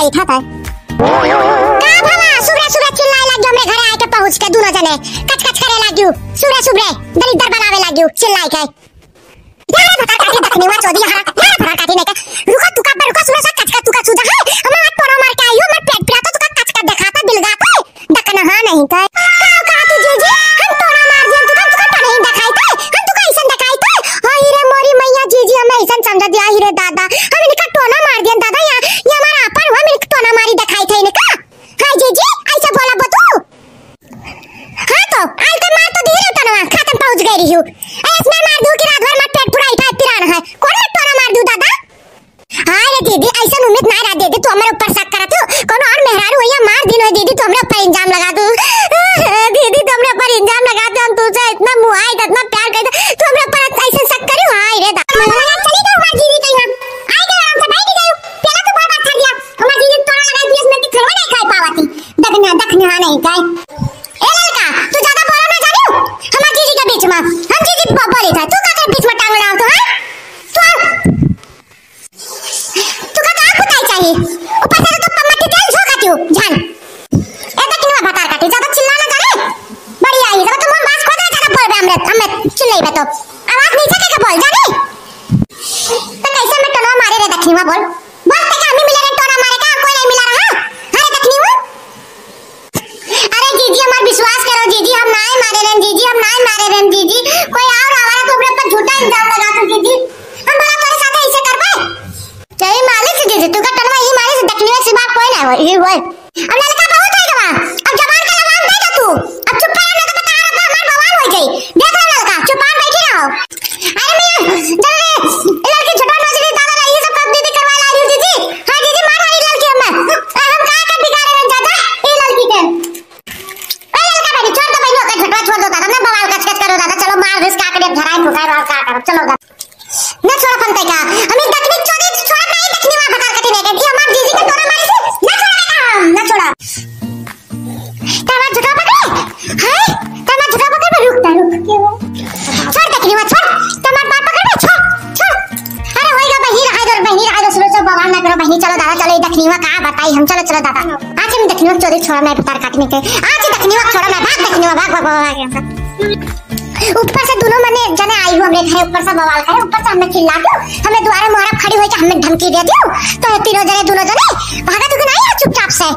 बैठा था का भला सुबह सुबह चिल्लाए लागियो हमरे घरे आके पहुंच के दोनों जने कच कच करे लागियो सुबह सुबह दलिद्र बनावे लागियो चिल्लाए के यार भटा काटी दखनी वा चोदी यार भटा काटी ने के रुको तू का रुको सुबह से कच कच तू का सुजा है हम मत पोरो मार के आइयो मत पेट पिरा तो तू का कच कच दिखाता बिलगाता दकना हां नहीं का का तू जी हम तोरा मार दिया तू का नहीं दिखाई थे हम तू का ऐसा दिखाई थे हाय रे मोरी मैया जी हमें ऐसा समझ दिया ही रे दादा हम इनका टोना मार दिया दादा ये हमारा अपन हुआ मेरे टोना मारी दिखाई थे इनका हाय जी ऐसा बोला बतू हां तो आज के मार तो दी रे टोना खत्म पहुंच गई रही हूं इसमें मार दूं कि रात भर मत पेट पूरा इठा पिराना है कौन टोना मार दूं दादा हां रे दीदी ऐसा उम्मीद ना रहा दीदी तू हमारे ऊपर शक करा तू कौन और मेहरारू होया मार दिन हो दीदी तू हमरे ऊपर इल्जाम लगा दू दीदी तू हमरे ऊपर इल्जाम लगा दे हम तुझसे इतना मुआई इतना प्यार करते तू हमरे ऊपर ऐसा शक करी हां रे दादा चली गई हमारी दीदी कहीं हम आई गए आराम से बैठ गई पहले तो बहुत अच्छा गया हमारी दीदी तोड़ा लगा दिया इसमें खरवा नहीं खाई पावती दखना नहीं खाई ए लड़का तू ज्यादा बोलो ना जानियो हमारी दीदी के बीच में हम दीदी बोली था तू का बीच में टांग रहा तो हां तू का कुताई चाहिए ऊपर से तो पम्मा तेल झोंका क्यों जान ए दखना बता काटी ज्यादा चिल्लाना जाने बड़ी आई जब तुम बात खोद ज्यादा बोल बे हमरे चिल्लाई बे तो आवाज नीचे के बोल जाने तो कैसे मैं टोना मारे रे दखनी बोल बोल ते का हमें मिले रे टोना मारे का कोई नहीं मिला रहा अरे दखनी अरे जीजी हमार विश्वास करो जीजी हम ना मारे रे जीजी हम ना मारे रे जीजी कोई और आवारा तो अपने ऊपर झूठा इल्जाम लगा तो जीजी हम बोला तेरे साथ ऐसे करबे चल मालिक जीजी तू का टोना ही मारे से दखनी में सिवा कोई ना हो ये बोल अब लड़का बहुत है गवा अब जबान का लगाम दे दे तू अब चुप रह ना तो बता रहा हमार बवाल हो जाई देख ले लड़का चुप बैठ बैठी रहो अरे मैं लड़की छोटा नजरी दादा रही सब कब दीदी करवा ला रही दीदी हां दीदी मार रही लड़की हम का बिगाड़े रे दादा ये लड़की के ए लड़का बैठी छोड़ दो बहनों का झटवा छोड़ दो दादा मैं बवाल कच कच करो दादा चलो मार दिस काकड़े धराई ठुकाई और का करो चलो दादा न छोड़ फंते का हम दखनी छोड़ी छोड़ नहीं दखनी वा भकार कटी ने के हमार दीदी के तोरा मारी से न छोड़ा तवा झटवा पकड़े हाय तवा झटवा पकड़ रुक छोड़ दखनी वा छोड़ तमार बात पकड़ छोड़ अरे होएगा बहनी रहा दो सुबह से बवाल ना करो बहनी चलो दादा चलो ये दखनी वा का बताई हम चलो दादा आज हम दखनी वा चोरी छोड़ा मैं भकार काटने के आज दखनी वा छोड़ा मैं भाग दखनी वा भाग ऊपर से दोनों मने जने आई हो हमरे घर ऊपर से बवाल करे ऊपर से हमें चिल्ला दो हमें द्वारे मोहरा खड़ी होई के हमें धमकी दे दियो तो तीनों जने दोनों जने भागा तो नहीं चुपचाप से